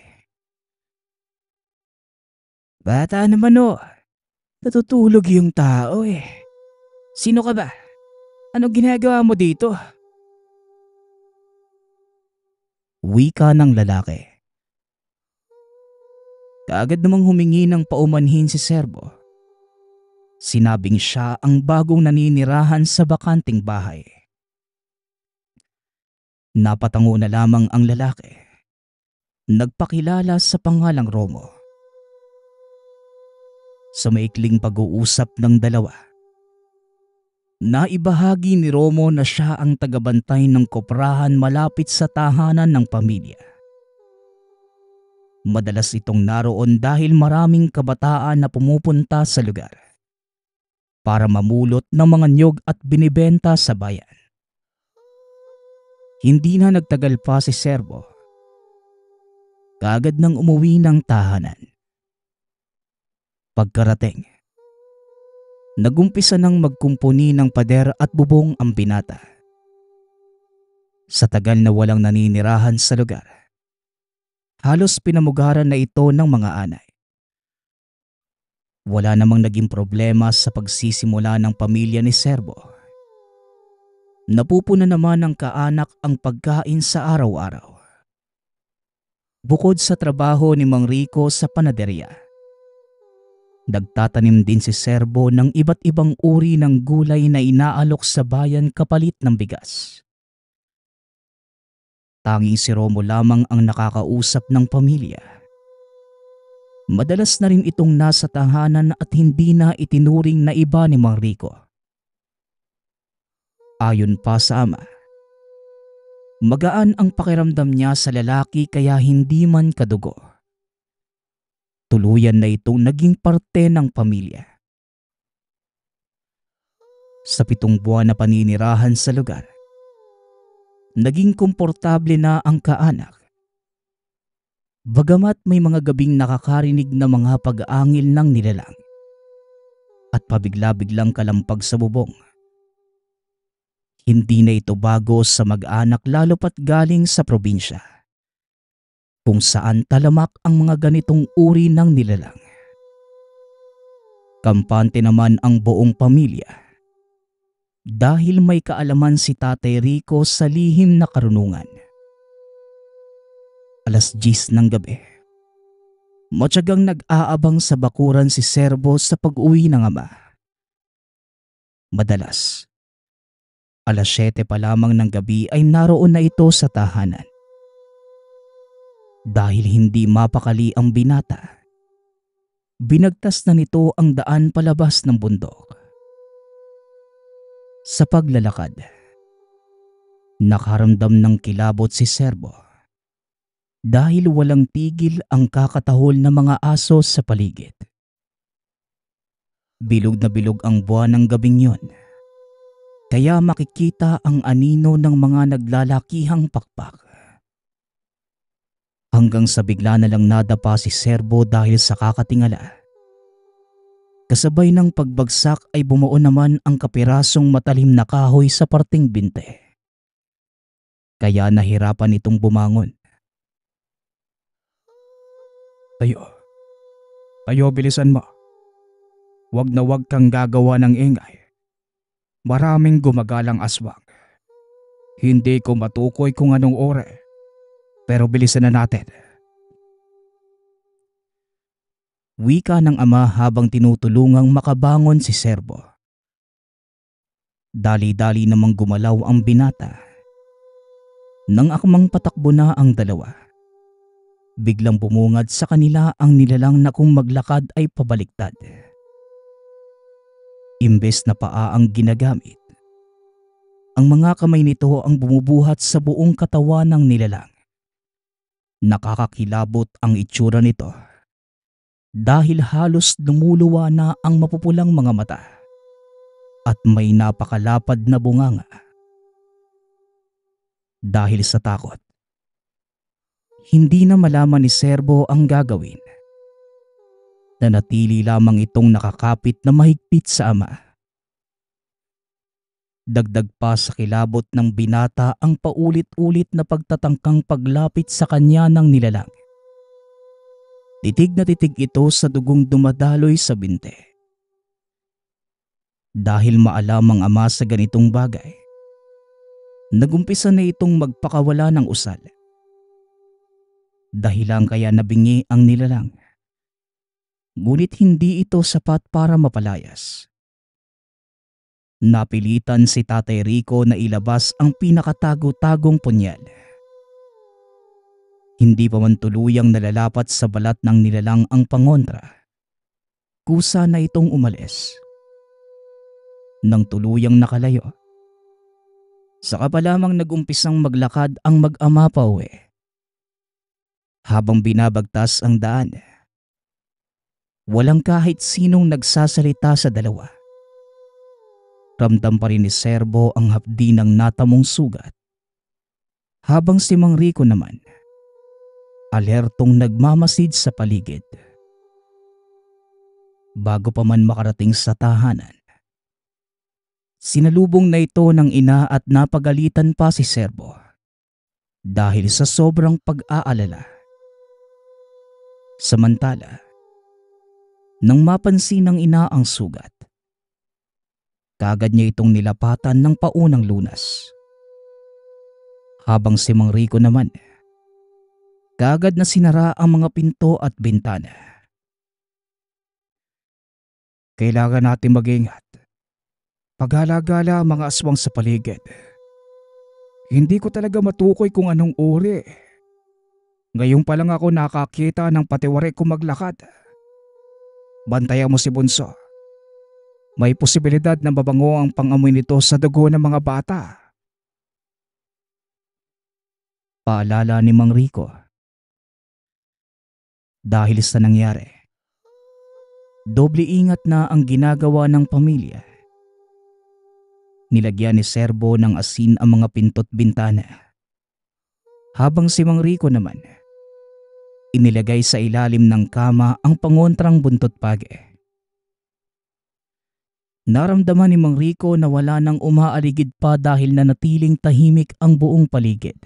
Bata naman natutulog yung tao eh. Sino ka ba? Ano ginagawa mo dito? Wika ng lalaki. Kaagad namang humingi ng paumanhin si Serbo. Sinabing siya ang bagong naninirahan sa bakanting bahay. Napatango na lamang ang lalaki. Nagpakilala sa pangalang Romo. Sa maikling pag-uusap ng dalawa, naibahagi ni Romo na siya ang tagabantay ng koprahan malapit sa tahanan ng pamilya. Madalas itong naroon dahil maraming kabataan na pumupunta sa lugar para mamulot ng mga niyog at binibenta sa bayan. Hindi na nagtagal pa si Serbo. Kaagad nang umuwi ng tahanan. Pagkarating, nagumpisa ng magkumpuni ng pader at bubong ang binata. Sa tagal na walang naninirahan sa lugar, halos pinamugaran na ito ng mga anay. Wala namang naging problema sa pagsisimula ng pamilya ni Serbo. Napupuna naman ng kaanak ang pagkain sa araw-araw. Bukod sa trabaho ni Mang Rico sa panaderya, nagtatanim din si Serbo ng iba't ibang uri ng gulay na inaalok sa bayan kapalit ng bigas. Tanging si Romo lamang ang nakakausap ng pamilya. Madalas na rin itong nasa tahanan at hindi na itinuring na iba ni Mang Rico. Ayon pa sa ama, magaan ang pakiramdam niya sa lalaki kaya hindi man kadugo. Tuluyan na itong naging parte ng pamilya. Sa 7 buwan na paninirahan sa lugar, naging komportable na ang kaanak. Bagamat may mga gabing nakakarinig na mga pag-aangil ng nilalang at pabigla-biglang kalampag sa bubong, hindi na ito bago sa mag-anak lalo pat galing sa probinsya, kung saan talamak ang mga ganitong uri ng nilalang. Kampante naman ang buong pamilya dahil may kaalaman si Tatay Rico sa lihim na karunungan. 10:00 ng gabi, matyagang nag-aabang sa bakuran si Serbo sa pag-uwi ng ama. Madalas, 7:00 pa lamang ng gabi ay naroon na ito sa tahanan. Dahil hindi mapakali ang binata, binagtas na nito ang daan palabas ng bundok. Sa paglalakad, nakaramdam ng kilabot si Serbo dahil walang tigil ang kakatahol na mga aso sa paligid. Bilog na bilog ang buwan ng gabing yon, kaya makikita ang anino ng mga naglalakihang pakpak. Hanggang sa bigla na lang nadapa si Serbo dahil sa kakatingala. Kasabay ng pagbagsak ay bumuo naman ang kapirasong matalim na kahoy sa parting binte. Kaya nahirapan itong bumangon. Tayo, bilisan mo. Wag na wag kang gagawa ng ingay. Maraming gumagalang aswang. Hindi ko matukoy kung anong ore, pero bilisan na natin. Wika ng ama habang tinutulungang makabangon si Serbo. Dali-dali namang gumalaw ang binata. Nang akmang patakbo na ang dalawa, biglang bumungad sa kanila ang nilalang na kung maglakad ay pabaliktad. Imbes na paa ang ginagamit, ang mga kamay nito ang bumubuhat sa buong katawan ng nilalang. Nakakakilabot ang itsura nito dahil halos lumuluwa na ang mapupulang mga mata at may napakalapad na bunganga. Dahil sa takot, hindi na malaman ni Serbo ang gagawin. Nanatili lamang itong nakakapit na mahigpit sa ama. Dagdag pa sa kilabot ng binata ang paulit-ulit na pagtatangkang paglapit sa kanya ng nilalang. Titig na titig ito sa dugong dumadaloy sa binte. Dahil maalam ang ama sa ganitong bagay, nagumpisa na itong magpakawala ng usal. Dahilan kaya nabingi ang nilalang. Ngunit hindi ito sapat para mapalayas. Napilitan si Tatay Rico na ilabas ang pinakatago-tagong punyal. Hindi pa man tuluyang nalalapat sa balat ng nilalang ang pangontra, kusa na itong umalis. Nang tuluyang nakalayo, saka pa lamang nag-umpisang maglakad ang mag-ama pa uwi. Habang binabagtas ang daan, walang kahit sinong nagsasalita sa dalawa. Ramdam pa rin ni Serbo ang hapdi ng natamong sugat. Habang si Mang Rico naman, alertong nagmamasid sa paligid. Bago pa man makarating sa tahanan, sinalubong na ito ng ina at napagalitan pa si Serbo dahil sa sobrang pag-aalala. Samantala, nang mapansin ng ina ang sugat, kaagad niya itong nilapatan ng paunang lunas. Habang si Mang Rico naman, kaagad na sinara ang mga pinto at bintana. Kailangan natin mag-ingat. Paghala-gala ang mga aswang sa paligid. Hindi ko talaga matukoy kung anong uri. Ngayon pa lang ako nakakita ng patiwari kong maglakad. Bantayan mo si Bunso. May posibilidad na mabango ang pangamoy nito sa dugo ng mga bata. Paalala ni Mang Rico. Dahil sa nangyari, doble ingat na ang ginagawa ng pamilya. Nilagyan ni Serbo ng asin ang mga pinto't bintana. Habang si Mang Rico naman, inilagay sa ilalim ng kama ang pangontrang buntot page. Naramdaman ni Mang Rico na wala nang umaaligid pa dahil nanatiling tahimik ang buong paligid.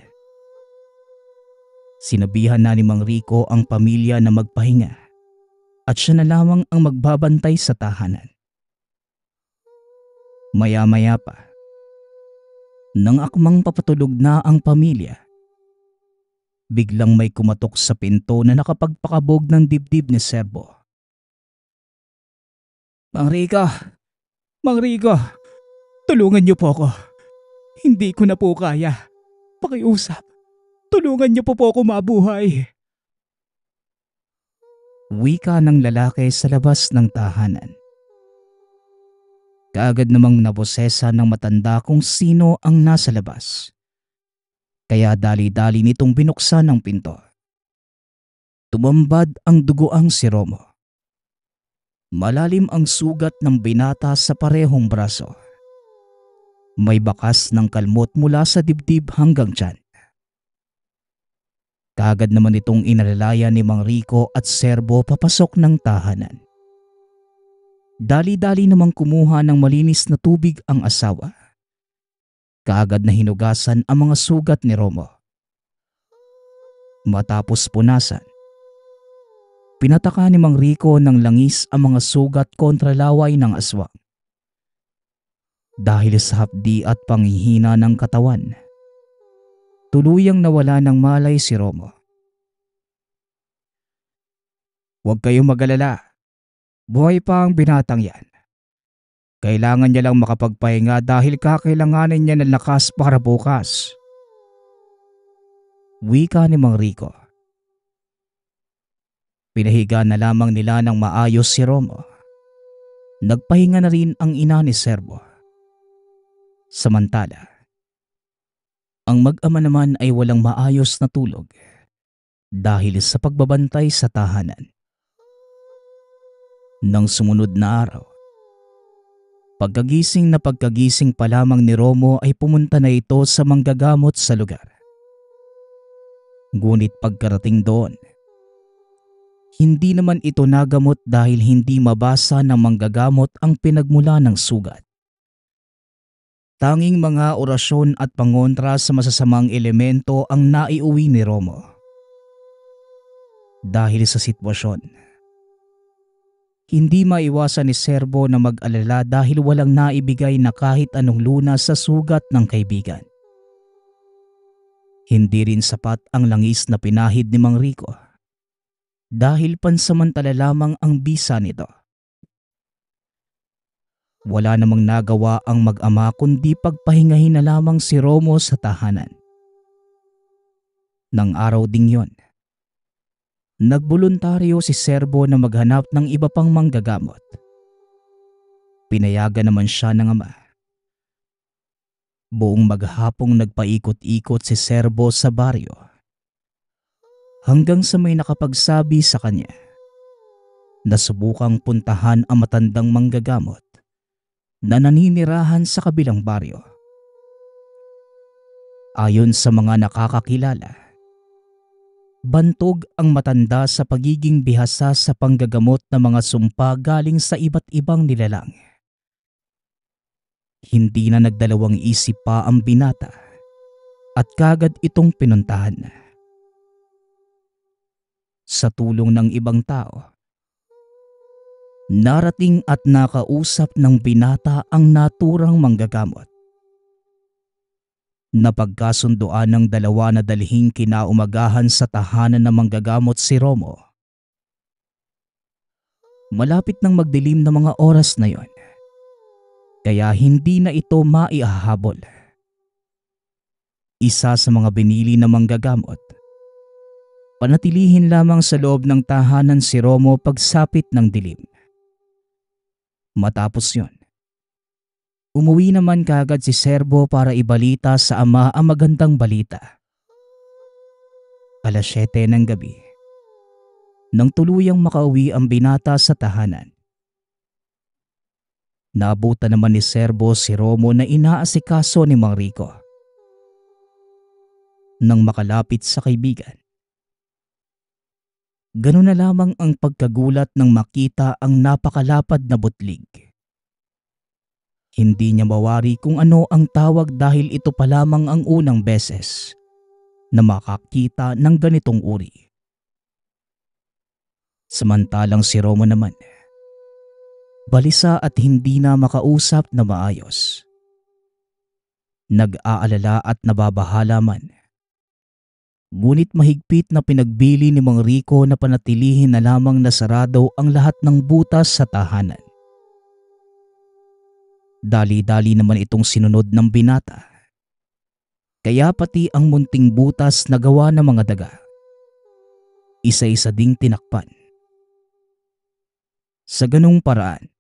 Sinabihan na ni Mang Rico ang pamilya na magpahinga at siya na lamang ang magbabantay sa tahanan. Maya-maya pa, nang akmang papatulog na ang pamilya, biglang may kumatok sa pinto na nakapagpakabog ng dibdib ni Serbo. Mang Rico! Mang Rico! Tulungan niyo po ako. Hindi ko na po kaya. Pakiusap. Tulungan niyo po ako mabuhay. Wika ng lalaki sa labas ng tahanan. Kaagad namang nabosesa ng matanda kung sino ang nasa labas. Kaya dali-dali nitong binuksan ang pinto. Tumambad ang dugoang si Romo. Malalim ang sugat ng binata sa parehong braso. May bakas ng kalmot mula sa dibdib hanggang tiyan. Kaagad naman itong inalalayan ni Mang Rico at Serbo papasok ng tahanan. Dali-dali namang kumuha ng malinis na tubig ang asawa. Kaagad na hinugasan ang mga sugat ni Romo. Matapos punasan, pinataka ni Mang Rico ng langis ang mga sugat kontra laway ng aswang. Dahil sa hapdi at panghihina ng katawan, tuluyang nawala ng malay si Romo. Huwag kayong mag-alala. Buhay pa ang binatang yan. Kailangan niya lang makapagpahinga dahil kakailanganin niya ng lakas para bukas. Wika ni Mang Rico. Pinahiga na lamang nila ng maayos si Romo. Nagpahinga na rin ang ina ni Serbo. Samantala, ang mag-ama naman ay walang maayos na tulog dahil sa pagbabantay sa tahanan. Nang sumunod na araw, pagkagising pa lamang ni Romo ay pumunta na ito sa manggagamot sa lugar. Ngunit pagkarating doon, hindi naman ito nagamot dahil hindi mabasa ng manggagamot ang pinagmula ng sugat. Tanging mga orasyon at pangontra sa masasamang elemento ang naiuwi ni Romo. Dahil sa sitwasyon, hindi maiwasan ni Serbo na mag-alala dahil walang naibigay na kahit anong lunas sa sugat ng kaibigan. Hindi rin sapat ang langis na pinahid ni Mang Rico dahil pansamantala lamang ang bisa nito. Wala namang nagawa ang mag-ama kundi pagpahingahin na lamang si Romo sa tahanan. Nang araw ding yon, nagboluntaryo si Serbo na maghanap ng iba pang manggagamot. Pinayagan naman siya ng ama. Buong maghapong nagpaikot-ikot si Serbo sa baryo. hanggang sa may nakapagsabi sa kanya na subukang puntahan ang matandang manggagamot na naninirahan sa kabilang baryo. Ayon sa mga nakakakilala, bantog ang matanda sa pagiging bihasa sa panggagamot ng mga sumpa galing sa iba't ibang nilalang. Hindi na nagdalawang isip pa ang binata at kagad itong pinuntahan. Sa tulong ng ibang tao, narating at nakausap ng binata ang naturang manggagamot. Napagkasunduan ng dalawa na dalhin kinaumagahan sa tahanan ng manggagamot si Romo. Malapit nang magdilim ng mga oras na yon, kaya hindi na ito maihahabol. Isa sa mga binili na manggagamot, panatilihin lamang sa loob ng tahanan si Romo pagsapit ng dilim. Matapos yon, umuwi naman kagad si Serbo para ibalita sa ama ang magandang balita. 7:00 ng gabi, nang tuluyang makauwi ang binata sa tahanan. Naabutan naman ni Serbo si Romo na inaasikaso ni Mang Rico. Nang makalapit sa kaibigan, ganun na lamang ang pagkagulat nang makita ang napakalapad na butlig. Hindi niya mawari kung ano ang tawag dahil ito pa lamang ang unang beses na makakita ng ganitong uri. Samantalang si Romo naman, balisa at hindi na makausap na maayos. Nag-aalala at nababahala man. Ngunit mahigpit na pinagbili ni Mang Rico na panatilihin na lamang na sarado ang lahat ng butas sa tahanan. Dali-dali naman itong sinunod ng binata. Kaya pati ang munting butas na gawa ng mga daga, isa-isa ding tinakpan. Sa ganung paraan,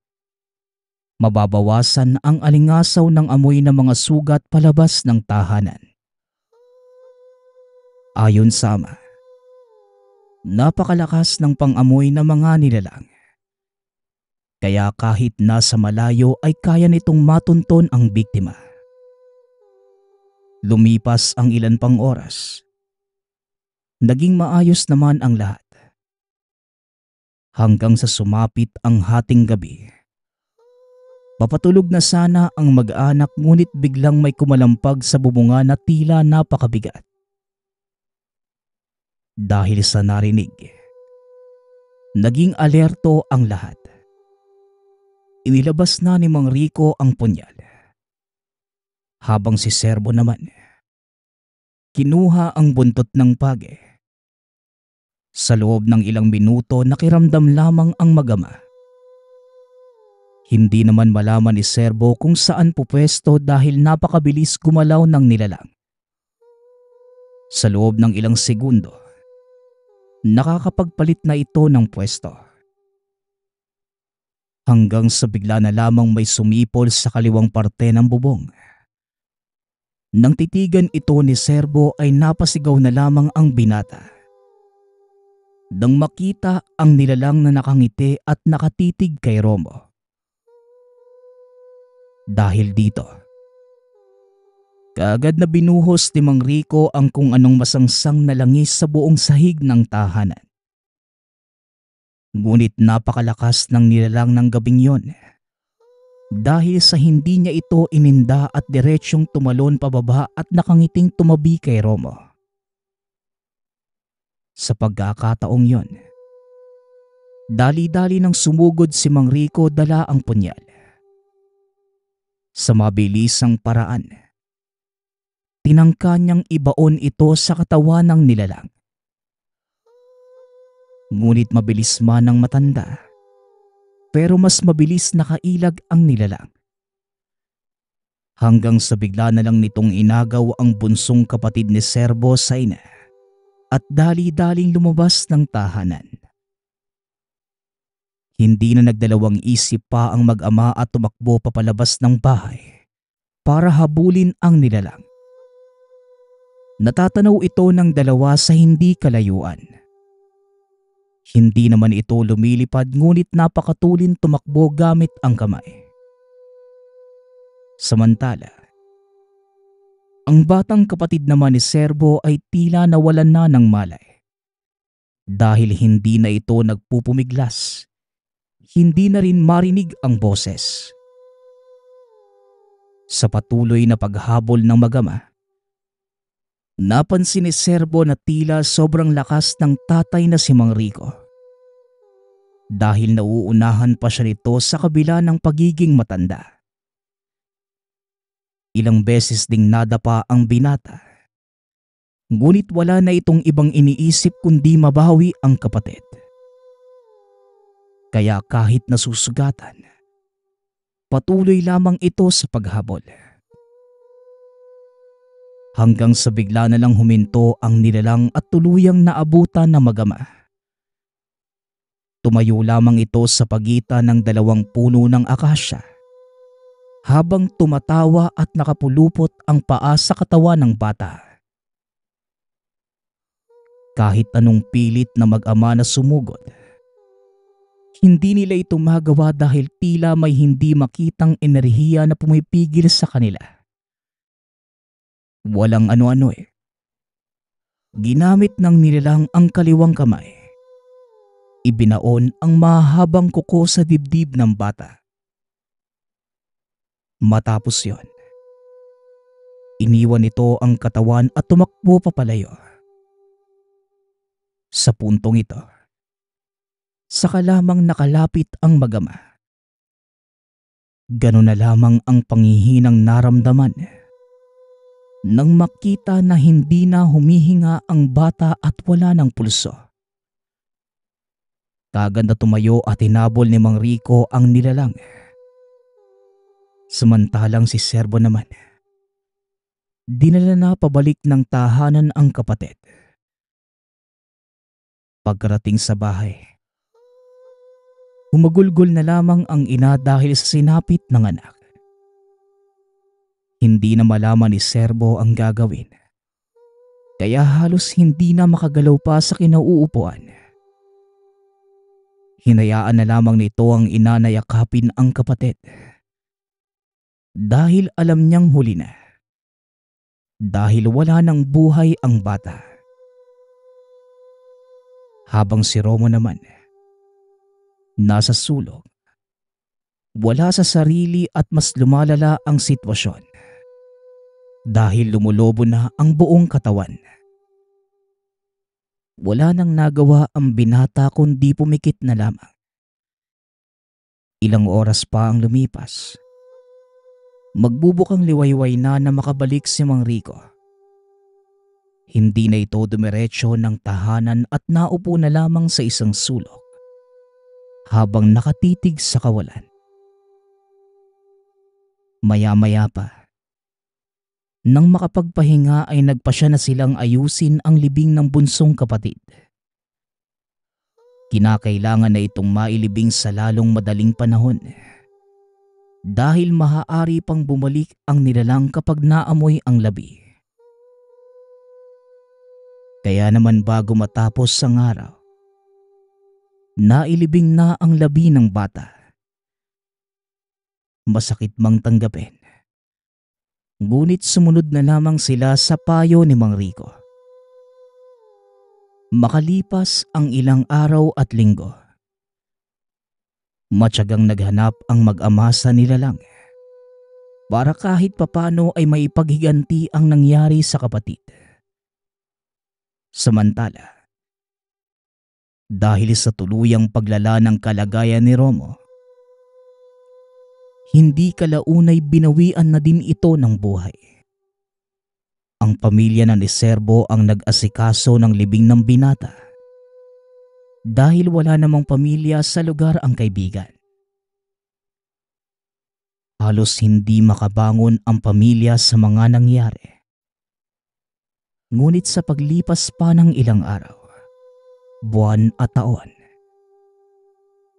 mababawasan ang alingasaw ng amoy ng mga sugat palabas ng tahanan. Ayon sa ama, napakalakas ng pang-amoy ng mga nilalang. Kaya kahit nasa malayo ay kaya nitong matunton ang biktima. Lumipas ang ilan pang oras. Naging maayos naman ang lahat. Hanggang sa sumapit ang hating gabi. Papatulog na sana ang mag-anak ngunit biglang may kumalampag sa bubunga na tila napakabigat. Dahil sa narinig, naging alerto ang lahat. Inilabas na ni Mang Rico ang punyal. Habang si Serbo naman, kinuha ang buntot ng page. Sa loob ng ilang minuto nakiramdam lamang ang mag-ama. Hindi naman malaman ni Serbo kung saan pupwesto dahil napakabilis gumalaw ng nilalang. Sa loob ng ilang segundo, nakakapagpalit na ito ng pwesto. Hanggang sa bigla na lamang may sumipol sa kaliwang parte ng bubong. Nang titigan ito ni Serbo ay napasigaw na lamang ang binata. Nang makita ang nilalang na nakangiti at nakatitig kay Romo. Dahil dito, kaagad na binuhos ni Mang Rico ang kung anong masangsang na langis sa buong sahig ng tahanan. Ngunit napakalakas ng nilalang ng gabing yon. Dahil sa hindi niya ito ininda at diretsyong tumalon pababa at nakangiting tumabi kay Romo. Sa pagkakataong yon, dali-dali nang sumugod si Mang Rico dala ang punyal. Sa mabilisang paraan, tinangka niyang ibaon ito sa katawan ng nilalang. Ngunit mabilis man ang matanda, pero mas mabilis nakailag ang nilalang. Hanggang sa bigla na lang nitong inagaw ang bunsong kapatid ni Serbo sa ina at dali-daling lumabas ng tahanan. Hindi na nagdalawang isip pa ang mag-ama at tumakbo papalabas ng bahay para habulin ang nilalang. Natatanaw ito ng dalawa sa hindi kalayuan. Hindi naman ito lumilipad ngunit napakatulin tumakbo gamit ang kamay. Samantala, ang batang kapatid naman ni Serbo ay tila nawalan na ng malay. Dahil hindi na ito nagpupumiglas, hindi na rin marinig ang boses. Sa patuloy na paghabol ng magama, napansin ni Serbo na tila sobrang lakas ng tatay na si Mang Rico. Dahil nauunahan pa siya nito sa kabila ng pagiging matanda. Ilang beses ding nadapa ang binata. Ngunit wala na itong ibang iniisip kundi mabawi ang kapatid. Kaya kahit nasusugatan, patuloy lamang ito sa paghabol. Hanggang sa bigla na lang huminto ang nilalang at tuluyang naabutan na magama. Tumayo lamang ito sa pagitan ng dalawang puno ng akasya habang tumatawa at nakapulupot ang paa sa katawan ng bata. Kahit anong pilit na mag-ama na sumugod, hindi nila ito magawa dahil tila may hindi makitang enerhiya na pumipigil sa kanila. Walang ano-ano eh. Ginamit ng nilalang ang kaliwang kamay. Ibinaon ang mahabang kuko sa dibdib ng bata. Matapos yon, iniwan nito ang katawan at tumakbo papalayo. Sa puntong ito, saka lamang nakalapit ang magama. Ganun na lamang ang panghihinang naramdaman nang makita na hindi na humihinga ang bata at wala ng pulso. Kagad na tumayo at hinabol ni Mang Rico ang nilalang. Samantalang si Serbo naman, dinala na pabalik ng tahanan ang kapatid. Pagkarating sa bahay, humagulgol na lamang ang ina dahil sa sinapit ng anak. Hindi na malaman ni Serbo ang gagawin, kaya halos hindi na makagalaw pa sa kinauupuan. Hinayaan na lamang nito ang ina na yakapin ang kapatid. Dahil alam niyang huli na. Dahil wala ng buhay ang bata. Habang si Romo naman, nasa sulok, wala sa sarili at mas lumalala ang sitwasyon. Dahil lumulobo na ang buong katawan. Wala nang nagawa ang binata kundi pumikit na lamang. Ilang oras pa ang lumipas. Magbubukang liwayway na makabalik si Mang Rico. Hindi na ito dumiretso ng tahanan at naupo na lamang sa isang sulok habang nakatitig sa kawalan. Maya-maya pa, nang makapagpahinga ay nagpasya na silang ayusin ang libing ng bunsong kapatid. Kinakailangan na itong mailibing sa lalong madaling panahon dahil maaari pang bumalik ang nilalang kapag naamoy ang labi. Kaya naman bago matapos ang araw, nailibing na ang labi ng bata. Masakit mang tanggapin, ngunit sumunod na lamang sila sa payo ni Mang Rico. Makalipas ang ilang araw at linggo, matyagang naghanap ang mag-ama sa nilalang para kahit papano ay maipaghiganti ang nangyari sa kapatid. Samantala, dahil sa tuluyang paglala ng kalagayan ni Romo, hindi kalaunay binawian na din ito ng buhay. Ang pamilya na ni Serbo ang nag-asikaso ng libing ng binata dahil wala namang pamilya sa lugar ang kaibigan. Halos hindi makabangon ang pamilya sa mga nangyari. Ngunit sa paglipas pa ng ilang araw, buwan at taon,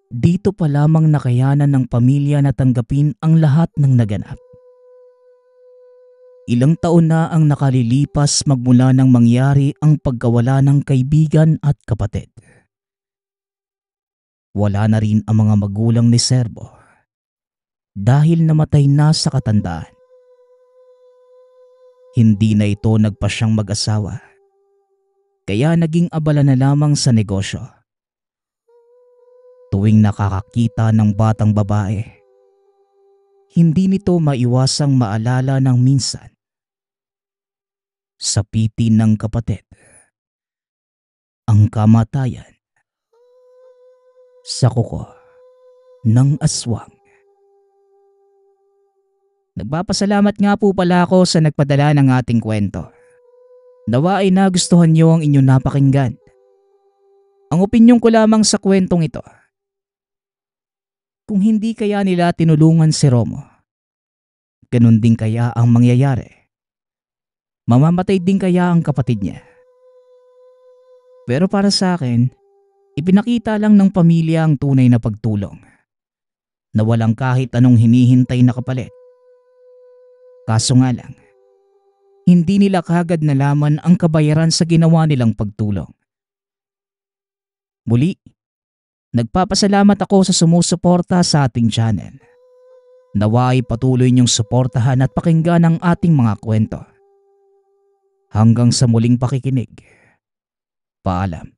dito pa lamang nakayanan ng pamilya na tanggapin ang lahat ng naganap. Ilang taon na ang nakalilipas magmula nang mangyari ang pagkawala ng kaibigan at kapatid. Wala na rin ang mga magulang ni Serbo dahil namatay na sa katandaan. Hindi na ito nagpa siyang mag-asawa, kaya naging abala na lamang sa negosyo. Tuwing nakakakita ng batang babae, hindi nito maiwasang maalala ng minsan sa pitin ng kapatid, ang kamatayan sa kuko ng aswang. Nagpapasalamat nga po pala ako sa nagpadala ng ating kwento. Nawa ay nagustuhan niyo ang inyong napakinggan. Ang opinyon ko lamang sa kwentong ito, kung hindi kaya nila tinulungan si Romo, ganun din kaya ang mangyayari? Mamamatay din kaya ang kapatid niya? Pero para sa akin, ipinakita lang ng pamilya ang tunay na pagtulong, na walang kahit anong hinihintay na kapalit. Kaso nga lang, hindi nila kagad nalaman ang kabayaran sa ginawa nilang pagtulong. Muli, nagpapasalamat ako sa sumusuporta sa ating channel. Nawa ay patuloy niyong suportahan at pakinggan ang ating mga kwento. Hanggang sa muling pakikinig. Paalam.